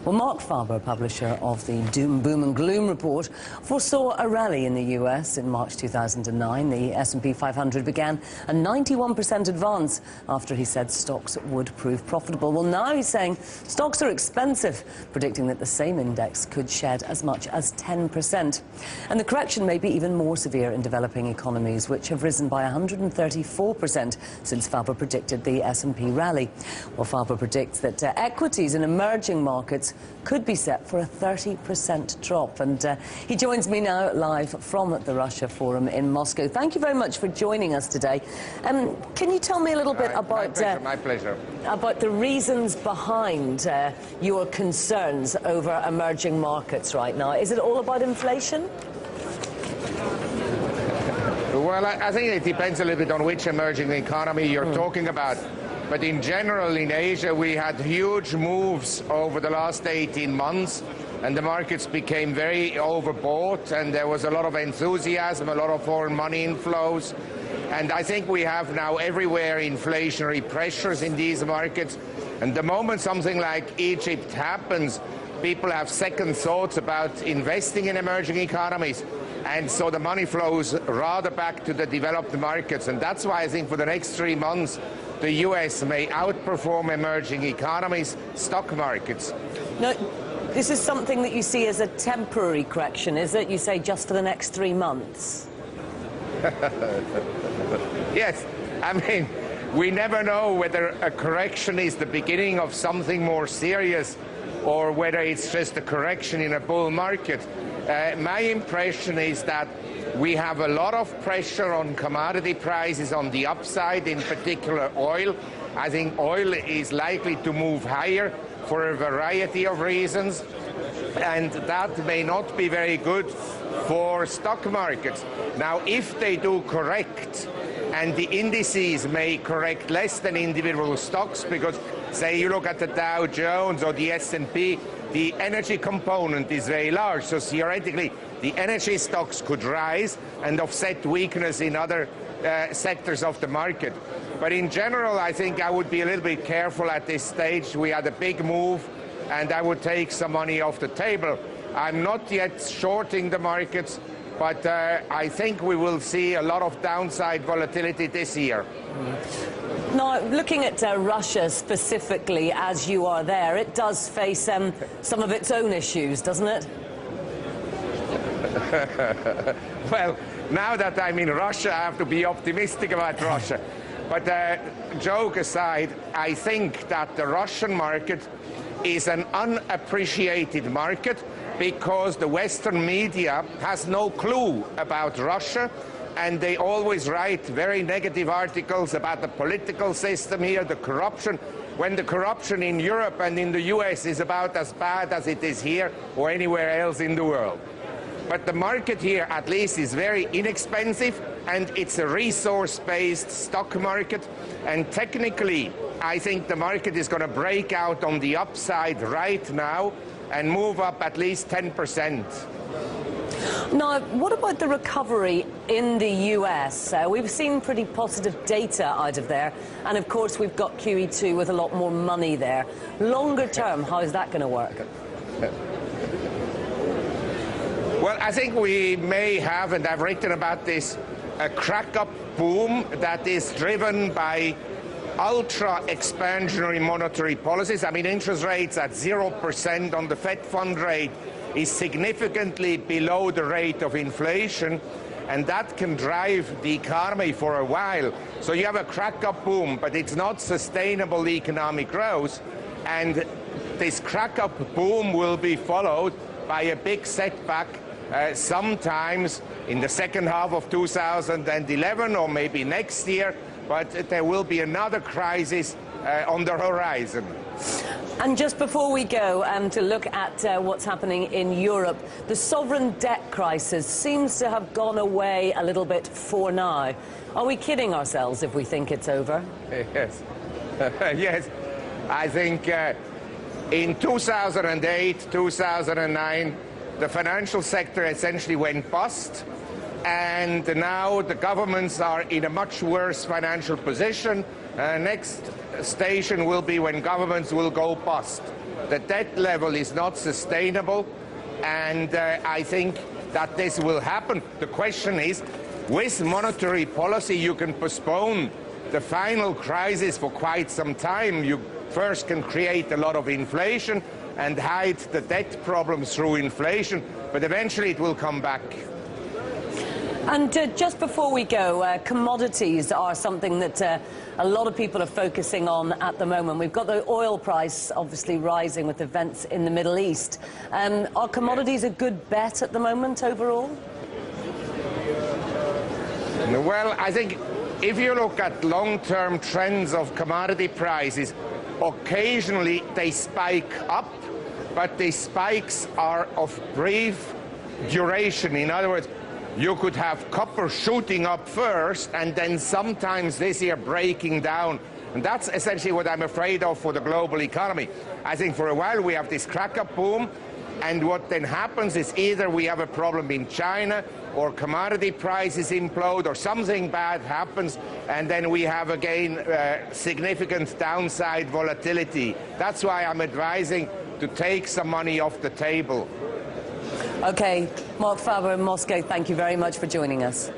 Well, Marc Faber, publisher of the Doom, Boom and Gloom report, foresaw a rally in the US in March 2009. The S&P 500 began a 91% advance after he said stocks would prove profitable. Well, now he's saying stocks are expensive, predicting that the same index could shed as much as 10%. And the correction may be even more severe in developing economies, which have risen by 134% since Faber predicted the S&P rally. Well, Faber predicts that equities in emerging markets could be set for a 30% drop. And he joins me now live from the Russia Forum in Moscow. Thank you very much for joining us today. Can you tell me a little bit about... My pleasure. About the reasons behind your concerns over emerging markets right now? Is it all about inflation? Well, I think it depends a little bit on which emerging economy you're talking about. But in general, in Asia, we had huge moves over the last 18 months, and the markets became very overbought, and there was a lot of enthusiasm, a lot of foreign money inflows. And I think we have now everywhere inflationary pressures in these markets. And the moment something like Egypt happens, people have second thoughts about investing in emerging economies. And so the money flows rather back to the developed markets. And that's why I think for the next 3 months, the US may outperform emerging economies, stock markets. No, this is something that you see as a temporary correction, is it? You say just for the next 3 months? Yes. I mean, we never know whether a correction is the beginning of something more serious or whether it's just a correction in a bull market. My impression is that we have a lot of pressure on commodity prices on the upside, in particular oil. I think oil is likely to move higher for a variety of reasons, and that may not be very good for stock markets. Now, if they do correct, and the indices may correct less than individual stocks, because, say, you look at the Dow Jones or the S&P, the energy component is very large, so theoretically, the energy stocks could rise and offset weakness in other sectors of the market. But in general, I think I would be a little bit careful at this stage. We had a big move, and I would take some money off the table. I'm not yet shorting the markets, but I think we will see a lot of downside volatility this year. Now, looking at Russia specifically, as you are there, it does face some of its own issues, doesn't it? Well, now that I'm in Russia, I have to be optimistic about Russia. But joke aside, I think that the Russian market is an unappreciated market because the Western media has no clue about Russia, and they always write very negative articles about the political system here, the corruption, when the corruption in Europe and in the US is about as bad as it is here or anywhere else in the world. But the market here, at least, is very inexpensive, and it's a resource-based stock market. And technically, I think the market is going to break out on the upside right now and move up at least 10%. Now, what about the recovery in the US? We've seen pretty positive data out of there, and of course we've got QE2 with a lot more money there. Longer term, how is that going to work? Well, I think we may have, and I've written about this, a crack-up boom that is driven by ultra-expansionary monetary policies. I mean, interest rates at 0% on the Fed fund rate is significantly below the rate of inflation, and that can drive the economy for a while. So you have a crack-up boom, but it's not sustainable economic growth, and this crack-up boom will be followed by a big setback sometimes in the second half of 2011 or maybe next year, but there will be another crisis on the horizon. And just before we go to look at what's happening in Europe, the sovereign debt crisis seems to have gone away a little bit for now. Are we kidding ourselves if we think it's over? Yes. Yes. I think in 2008, 2009, the financial sector essentially went bust, and now the governments are in a much worse financial position. Next station will be when governments will go bust. The debt level is not sustainable, and I think that this will happen. The question is, with monetary policy, you can postpone the final crisis for quite some time. You first can create a lot of inflation and hide the debt problems through inflation, but eventually it will come back. And just before we go, commodities are something that a lot of people are focusing on at the moment. We've got the oil price obviously rising with events in the Middle East. Are commodities a good bet at the moment overall? Well, I think if you look at long-term trends of commodity prices, occasionally they spike up, but the spikes are of brief duration. In other words, you could have copper shooting up first and then sometimes this year breaking down. And that's essentially what I'm afraid of for the global economy. I think for a while we have this crack-up boom, and what then happens is either we have a problem in China or commodity prices implode or something bad happens, and then we have again significant downside volatility. That's why I'm advising to take some money off the table. Okay, Marc Faber in Moscow, thank you very much for joining us.